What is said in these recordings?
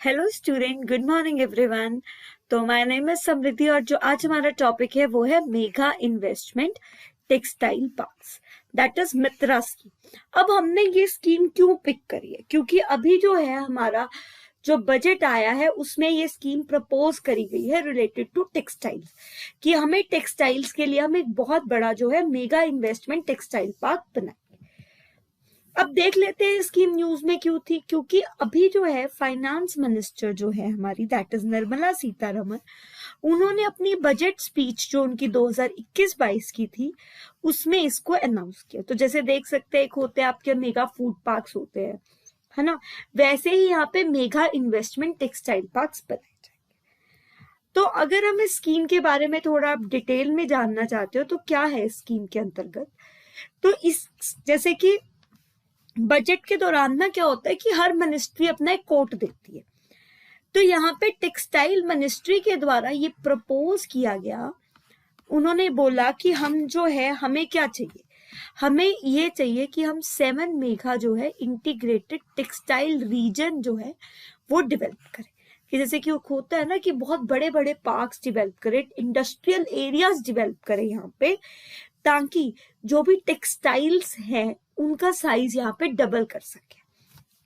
Hello student, good morning everyone. तो my name is समृद्धि और जो आज हमारा टॉपिक है वो है mega investment textile parks, that is Mitra scheme. अब हमने ये स्कीम क्यों पिक करी है? क्योंकि अभी जो है हमारा जो बजट आया है उसमें ये स्कीम प्रपोज करी गई है रिलेटेड टू टेक्सटाइल्स, कि हमें टेक्सटाइल्स के लिए हम एक बहुत बड़ा जो है मेगा इन्वेस्टमेंट टेक्सटाइल पार्क बनाए। अब देख लेते हैं स्कीम न्यूज में क्यों थी। क्योंकि अभी जो है फाइनेंस मिनिस्टर जो है हमारी, दैट इज निर्मला सीतारमन, उन्होंने अपनी बजट स्पीच जो उनकी 2021-22 की थी उसमें इसको अनाउंस किया। तो जैसे देख सकते हैं, एक होते हैं आपके मेगा फूड पार्क्स होते हैं, है ना, वैसे ही यहाँ पे मेगा इन्वेस्टमेंट टेक्सटाइल पार्क्स बनाए जाएंगे। तो अगर हम इस स्कीम के बारे में थोड़ा आप डिटेल में जानना चाहते हो तो क्या है स्कीम के अंतर्गत, तो इस जैसे कि बजट के दौरान ना क्या होता है कि हर मिनिस्ट्री अपना एक कोट देती है। तो यहाँ पे टेक्सटाइल मिनिस्ट्री के द्वारा ये प्रपोज किया गया, उन्होंने बोला कि हम जो है हमें क्या चाहिए, हमें ये चाहिए कि हम 7 मेगा जो है इंटीग्रेटेड टेक्सटाइल रीजन जो है वो डेवलप करें। कि जैसे कि होता है ना कि बहुत बड़े बड़े पार्क्स डेवलप करें, इंडस्ट्रियल एरियाज डेवलप करें यहाँ पे, ताकि जो भी टेक्सटाइल्स है उनका साइज यहाँ पे डबल कर सके।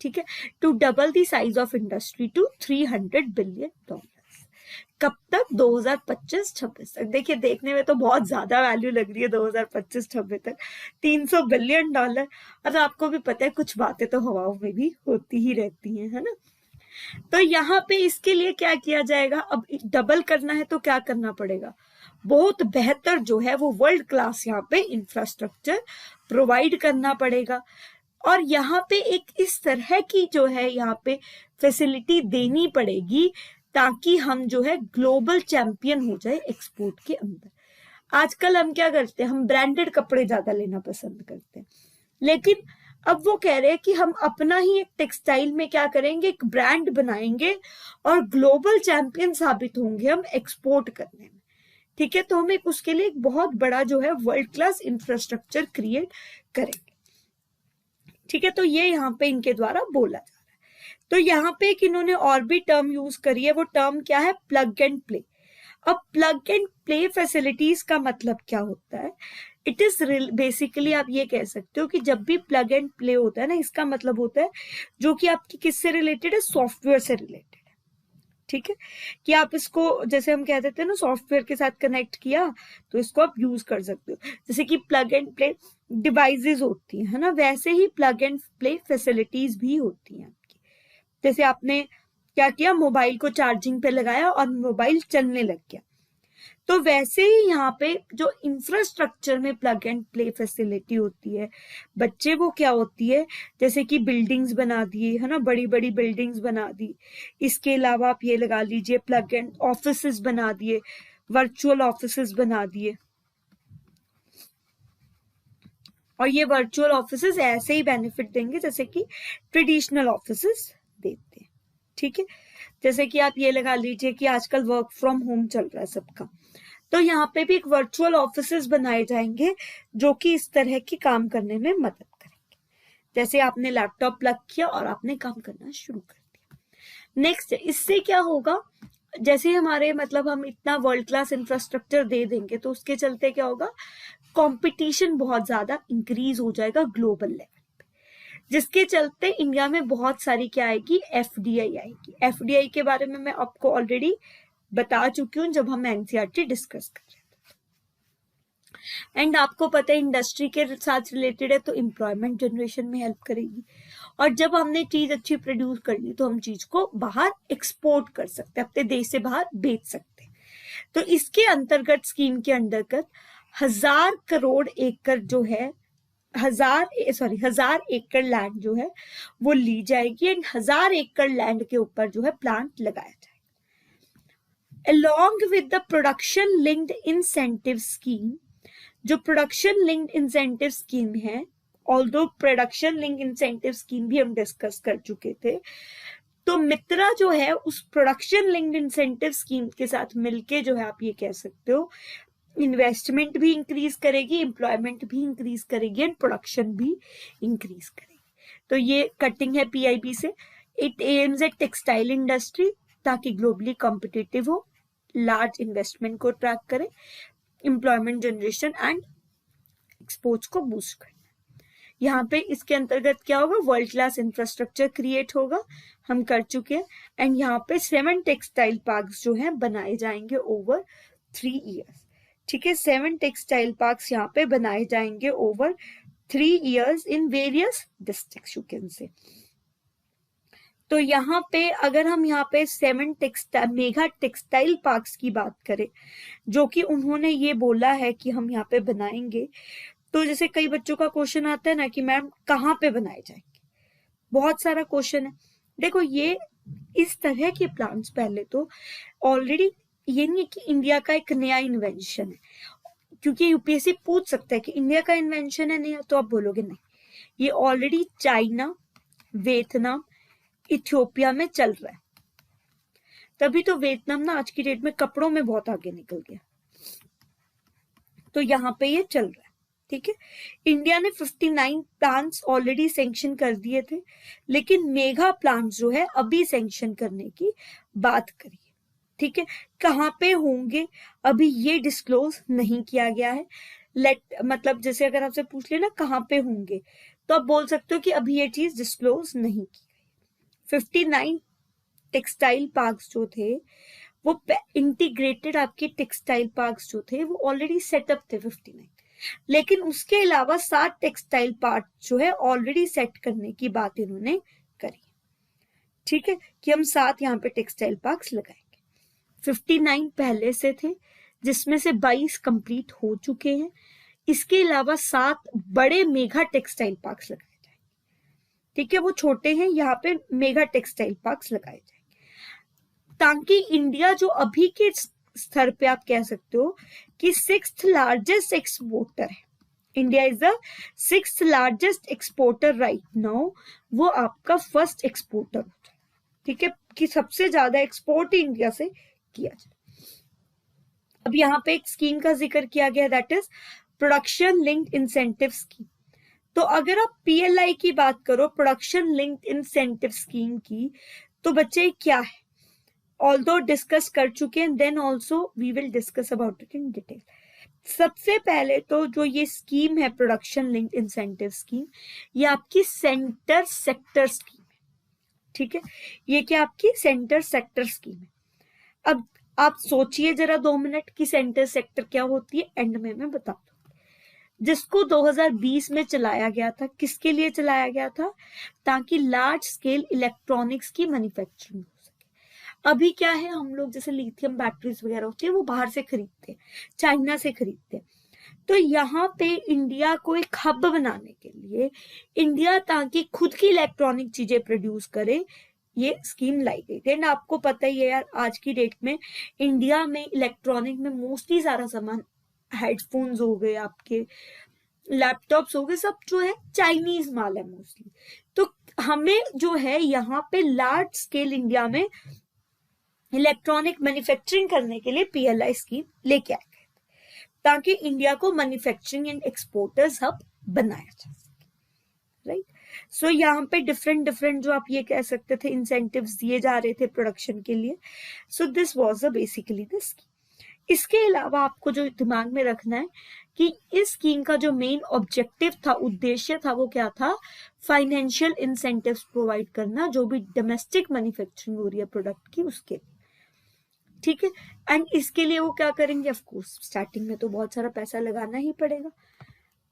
ठीक है, to double the size of industry to $300 billion. कब तक? 2025-26 तक। देखिए, देखने में तो बहुत ज्यादा वैल्यू लग रही है 2025-26 तक, $300 बिलियन। और आपको भी पता है कुछ बातें तो हवाओं में भी होती ही रहती हैं, है ना। तो यहाँ पे इसके लिए क्या किया जाएगा? अब डबल करना है तो क्या करना पड़ेगा? बहुत बेहतर जो है वो वर्ल्ड क्लास यहाँ पे इंफ्रास्ट्रक्चर प्रोवाइड करना पड़ेगा। और यहाँ पे एक इस तरह की जो है यहाँ पे फैसिलिटी देनी पड़ेगी ताकि हम जो है ग्लोबल चैंपियन हो जाए एक्सपोर्ट के अंदर। आजकल हम क्या करते हैं, हम ब्रांडेड कपड़े ज्यादा लेना पसंद करते हैं, लेकिन अब वो कह रहे हैं कि हम अपना ही एक टेक्सटाइल में क्या करेंगे, एक ब्रांड बनाएंगे और ग्लोबल चैंपियन साबित होंगे हम एक्सपोर्ट करने में। ठीक है, तो हम एक उसके लिए एक बहुत बड़ा जो है वर्ल्ड क्लास इंफ्रास्ट्रक्चर क्रिएट करेंगे। ठीक है, तो ये यहाँ पे इनके द्वारा बोला जा रहा है। तो यहाँ पे एक इन्होंने और भी टर्म यूज करी है, वो टर्म क्या है? Plug and play. अब प्लग एंड प्ले फैसिलिटीज का मतलब क्या होता है? इट इज बेसिकली आप ये कह सकते हो कि जब भी प्लग एंड प्ले होता है ना, इसका मतलब होता है जो कि आपकी किससे रिलेटेड है? सॉफ्टवेयर से रिलेटेड है। ठीक है, कि आप इसको, जैसे हम कह देते हैं ना, सॉफ्टवेयर के साथ कनेक्ट किया तो इसको आप यूज कर सकते हो। जैसे कि प्लग एंड प्ले डिवाइसेस होती है ना, वैसे ही प्लग एंड प्ले फैसिलिटीज भी होती हैं आपकी। जैसे आपने क्या किया, मोबाइल को चार्जिंग पे लगाया और मोबाइल चलने लग गया, तो वैसे ही यहाँ पे जो इंफ्रास्ट्रक्चर में प्लग एंड प्ले फैसिलिटी होती है बच्चे, वो क्या होती है? जैसे कि बिल्डिंग्स बना दिए, है ना, बड़ी बड़ी बिल्डिंग्स बना दी। इसके अलावा आप ये लगा लीजिए प्लग एंड ऑफिसेस बना दिए, वर्चुअल ऑफिसेस बना दिए। और ये वर्चुअल ऑफिसेस ऐसे ही बेनिफिट देंगे जैसे कि ट्रेडिशनल ऑफिसेस देते हैं। ठीक है, जैसे कि आप ये लगा लीजिए कि आजकल वर्क फ्रॉम होम चल रहा है सबका, तो यहाँ पे भी एक वर्चुअल ऑफिसेस बनाए जाएंगे जो कि इस तरह की काम करने में मदद करेंगे। जैसे आपने लैपटॉप प्लग किया और आपने काम करना शुरू कर दिया। नेक्स्ट, इससे क्या होगा? जैसे हमारे मतलब हम इतना वर्ल्ड क्लास इंफ्रास्ट्रक्चर दे देंगे तो उसके चलते क्या होगा? कंपटीशन बहुत ज्यादा इंक्रीज हो जाएगा ग्लोबल लेवल पे, जिसके चलते इंडिया में बहुत सारी क्या आएगी? एफडीआई आएगी। एफडीआई के बारे में मैं आपको ऑलरेडी बता चुकी हूँ जब हम एनसीईआरटी डिस्कस कर रहे थे। एंड आपको पता है इंडस्ट्री के साथ रिलेटेड है तो एम्प्लॉयमेंट जनरेशन में हेल्प करेगी। और जब हमने चीज अच्छी प्रोड्यूस कर ली तो हम चीज को बाहर एक्सपोर्ट कर सकते हैं, अपने देश से बाहर बेच सकते हैं। तो इसके अंतर्गत, स्कीम के अंतर्गत 1000 करोड़ एकड़ जो है, 1000 एकड़ लैंड जो है वो ली जाएगी एंड 1000 एकड़ लैंड के ऊपर जो है प्लांट लगाया जाएगा। Along with the production linked incentive scheme, जो प्रोडक्शन लिंक्ड इंसेंटिव स्कीम है, although production linked incentive scheme भी हम डिस्कस कर चुके थे, तो मित्रा जो है उस प्रोडक्शन लिंक्ड इंसेंटिव स्कीम के साथ मिलके जो है आप ये कह सकते हो इन्वेस्टमेंट भी इंक्रीज करेगी, एम्प्लॉयमेंट भी इंक्रीज करेगी एंड प्रोडक्शन भी इंक्रीज करेगी। तो ये कटिंग है पीआईबी से। It aims at textile industry ताकि ग्लोबली कॉम्पिटिटिव हो, लार्ज इन्वेस्टमेंट को ट्रैक करे, एम्प्लॉयमेंट जनरेशन एंड एक्सपोर्ट्स को बूस्ट करे। यहाँ पे इसके अंतर्गत क्या होगा, वर्ल्ड क्लास इंफ्रास्ट्रक्चर क्रिएट होगा, हम कर चुके हैं। एंड यहाँ पे 7 टेक्सटाइल पार्क्स जो हैं बनाए जाएंगे ओवर 3 years। ठीक है, 7 टेक्सटाइल पार्क्स यहाँ पे बनाए जाएंगे over 3 years in various districts, you can से। तो यहाँ पे अगर हम यहाँ पे 7 मेगा टेक्सटाइल पार्क्स की बात करें, जो कि उन्होंने ये बोला है कि हम यहाँ पे बनाएंगे, तो जैसे कई बच्चों का क्वेश्चन आता है ना कि मैम कहाँ पे बनाए जाएंगे, बहुत सारा क्वेश्चन है। देखो ये इस तरह के प्लान्स पहले तो ऑलरेडी, ये नहीं कि इंडिया का एक नया इन्वेंशन है, क्योंकि यूपीएससी पूछ सकता है कि इंडिया का इन्वेंशन है, नहीं तो आप बोलोगे नहीं, ये ऑलरेडी चाइना, वियतनाम, इथियोपिया में चल रहा है। तभी तो वियतनाम ना आज की डेट में कपड़ों में बहुत आगे निकल गया, तो यहाँ पे ये चल रहा है। ठीक है, इंडिया ने 59 प्लान्स ऑलरेडी सैंक्शन कर दिए थे, लेकिन मेगा प्लान जो है अभी सैंक्शन करने की बात करिए। ठीक है, कहाँ पे होंगे अभी ये डिस्क्लोज नहीं किया गया है। मतलब जैसे अगर आपसे पूछ लेना कहाँ पे होंगे, तो आप बोल सकते हो कि अभी ये चीज डिस्क्लोज नहीं की गई। 59 टेक्सटाइल पार्क्स जो थे वो इंटीग्रेटेड आपके टेक्सटाइल पार्क्स जो थे वो ऑलरेडी सेटअप थे 59, लेकिन उसके अलावा 7 टेक्सटाइल पार्क जो है ऑलरेडी सेट करने की बात इन्होंने करी। ठीक है, कि हम 7 यहाँ पे टेक्सटाइल पार्क्स लगाएंगे। 59 पहले से थे, जिसमें से 22 कंप्लीट हो चुके हैं। इसके अलावा 7 बड़े मेगा टेक्सटाइल पार्क्स लगाए जाएंगे। ठीक है, वो छोटे हैं, यहाँ पे मेगा टेक्सटाइल पार्क्स लगाए जाएंगे, ताकि इंडिया जो अभी के स्तर पे आप कह सकते हो कि 6th लार्जेस्ट एक्सपोर्टर है, India is the 6th largest exporter right now, वो आपका फर्स्ट एक्सपोर्टर होता है। ठीक है, कि सबसे ज्यादा एक्सपोर्ट इंडिया से किया जाए। अब यहाँ पे एक स्कीम का जिक्र किया गया, that is production linked incentive scheme. तो अगर आप पीएलआई की बात करो, प्रोडक्शन लिंक्ड इंसेंटिव स्कीम की, तो बच्चे क्या है, ऑल्दो डिस्कस कर चुके हैं, then also we will discuss about it in detail. सबसे पहले तो जो ये स्कीम है प्रोडक्शन लिंक्ड इंसेंटिव स्कीम, ये आपकी सेंटर सेक्टर स्कीम है। ठीक है, ये क्या आपकी सेंटर सेक्टर स्कीम है। अब आप सोचिए जरा 2 मिनट की सेंटर सेक्टर क्या होती है, एंड में मैं बता दूंगी। जिसको 2020 में चलाया गया था, किसके लिए चलाया गया था, ताकि लार्ज स्केल इलेक्ट्रॉनिक्स की मैन्युफैक्चरिंग हो सके। अभी क्या है, हम लोग जैसे लिथियम बैटरीज वगैरह होती है वो बाहर से खरीदते हैं, चाइना से खरीदते हैं। तो यहाँ पे इंडिया को एक हब बनाने के लिए, इंडिया ताकि खुद की इलेक्ट्रॉनिक चीजें प्रोड्यूस करे, ये स्कीम लाई गई थी। एंड आपको पता ही है यार, आज की डेट में इंडिया में इलेक्ट्रॉनिक में मोस्टली सारा सामान, हेडफोन्स हो गए, आपके लैपटॉप्स हो गए, सब जो है चाइनीज माल है मोस्टली। तो हमें जो है यहाँ पे लार्ज स्केल इंडिया में इलेक्ट्रॉनिक मैन्युफैक्चरिंग करने के लिए पीएलआई स्कीम लेके आए गए, ताकि इंडिया को मैन्युफैक्चरिंग एंड एक्सपोर्टर्स हब बनाया जा सके। राइट, सो यहाँ पे डिफरेंट जो आप ये कह सकते थे इंसेंटिव्स दिए जा रहे थे प्रोडक्शन के लिए। So this was basically the scheme. इसके अलावा आपको जो दिमाग में रखना है कि इस स्कीम का जो मेन ऑब्जेक्टिव था, उद्देश्य था, वो क्या था, फाइनेंशियल इंसेंटिव्स प्रोवाइड करना, जो भी डोमेस्टिक मैन्युफैक्चरिंग हो रही है प्रोडक्ट की उसके लिए। ठीक है, एंड इसके लिए वो क्या करेंगे, ऑफ कोर्स स्टार्टिंग में तो बहुत सारा पैसा लगाना ही पड़ेगा।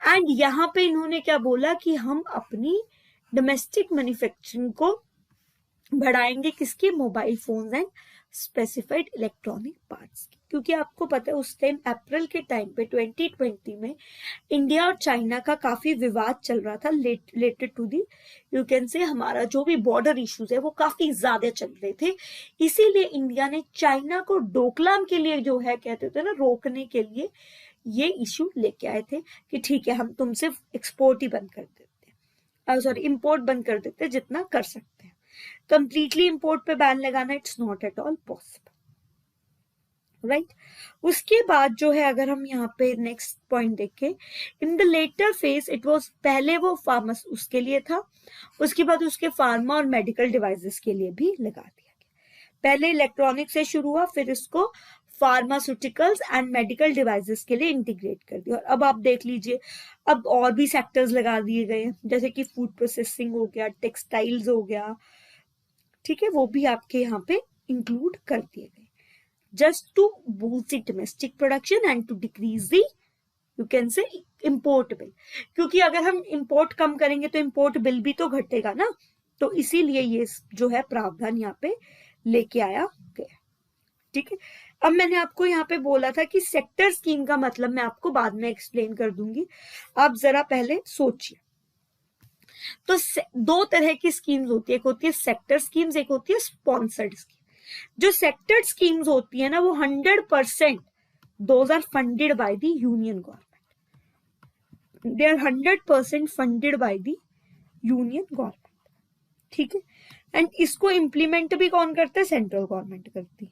एंड यहाँ पे इन्होंने क्या बोला कि हम अपनी डोमेस्टिक मैन्युफैक्चरिंग को बढ़ाएंगे, किसकी, mobile phones and specified electronic parts की। क्योंकि आपको पता है उस टाइम अप्रैल के टाइम पे 2020 में इंडिया और चाइना का काफी विवाद चल रहा था, related to the, you can say, हमारा जो भी बॉर्डर इश्यूज है वो काफी ज्यादा चल रहे थे। इसीलिए इंडिया ने चाइना को डोकलाम के लिए जो है कहते थे ना, रोकने के लिए ये इश्यू लेके आए थे कि ठीक है हम तुमसे एक्सपोर्ट ही बंद कर देते, सॉरी इंपोर्ट बंद कर देते जितना कर सकते हैं। कंप्लीटली इंपोर्ट पे बैन लगाना it's not at all possible. Right. उसके बाद जो है अगर हम यहाँ पे नेक्स्ट पॉइंट देखें, in the later phase it was, पहले वो फार्मस उसके लिए था, उसके बाद उसके फार्मा और मेडिकल डिवाइसेस के लिए भी लगा दिया गया। पहले इलेक्ट्रॉनिक से शुरू हुआ, फिर इसको फार्मास्यूटिकल्स एंड मेडिकल डिवाइसेस के लिए इंटीग्रेट कर दिया। और अब आप देख लीजिए, अब और भी सेक्टर्स लगा दिए गए हैं, जैसे कि फूड प्रोसेसिंग हो गया, टेक्सटाइल्स हो गया, ठीक है, वो भी आपके यहाँ पे इंक्लूड कर दिए गए, just to boost the domestic production and to decrease the, you can say, import bill। क्योंकि अगर हम import कम करेंगे तो import bill भी तो घटेगा ना, तो इसीलिए ये जो है प्रावधान यहाँ पे लेके आया गया। ठीक है, अब मैंने आपको यहाँ पे बोला था कि सेक्टर स्कीम का मतलब मैं आपको बाद में एक्सप्लेन कर दूंगी, आप जरा पहले सोचिए। तो दो तरह की स्कीम्स होती है, एक होती है सेक्टर स्कीम्स, एक होती है स्पॉन्सर्ड स्कीम। जो सेक्टर स्कीम्स होती है ना, वो 100% those are funded by the union government, they are 100% funded by the union government. ठीक है, एंड इसको इम्प्लीमेंट भी कौन करता है? सेंट्रल गवर्नमेंट करती है।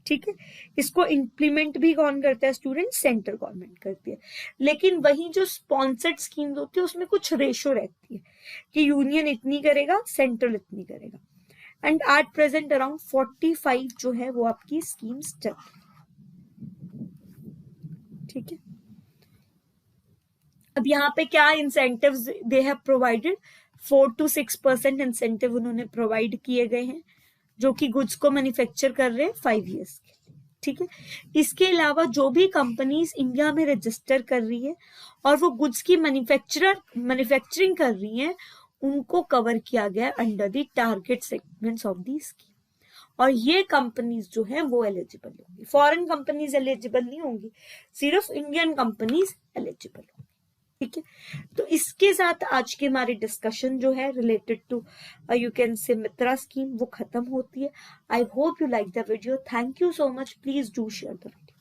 ठीक है, इसको इम्प्लीमेंट भी कौन करता है स्टूडेंट? सेंट्रल गवर्नमेंट करती है। लेकिन वही जो स्पॉन्सर्ड स्कीम्स होती है उसमें कुछ रेशो रहती है कि यूनियन इतनी करेगा, सेंट्रल इतनी करेगा। एंड एट प्रेजेंट अराउंड 45 जो है वो आपकी स्कीम्स चल रही। ठीक है, अब यहाँ पे क्या incentives they have provided? 4 to 6% incentive उन्होंने प्रोवाइड किए गए हैं, जो कि गुड्स को मैन्युफैक्चर कर रहे हैं 5 years के। ठीक है, इसके अलावा जो भी कंपनीज इंडिया में रजिस्टर कर रही है और वो गुड्स की मैन्युफैक्चरिंग कर रही हैं, उनको कवर किया गया under the target segments of the scheme. और ये कंपनीज जो है वो एलिजिबल होंगी, फॉरेन कंपनीज एलिजिबल नहीं होंगी, सिर्फ इंडियन कंपनीज एलिजिबल होंगी। ठीक है, तो इसके साथ आज की हमारी डिस्कशन जो है रिलेटेड टू यू कैन से मित्रा स्कीम वो खत्म होती है। I hope you like the video. Thank you so much. Please do share the video.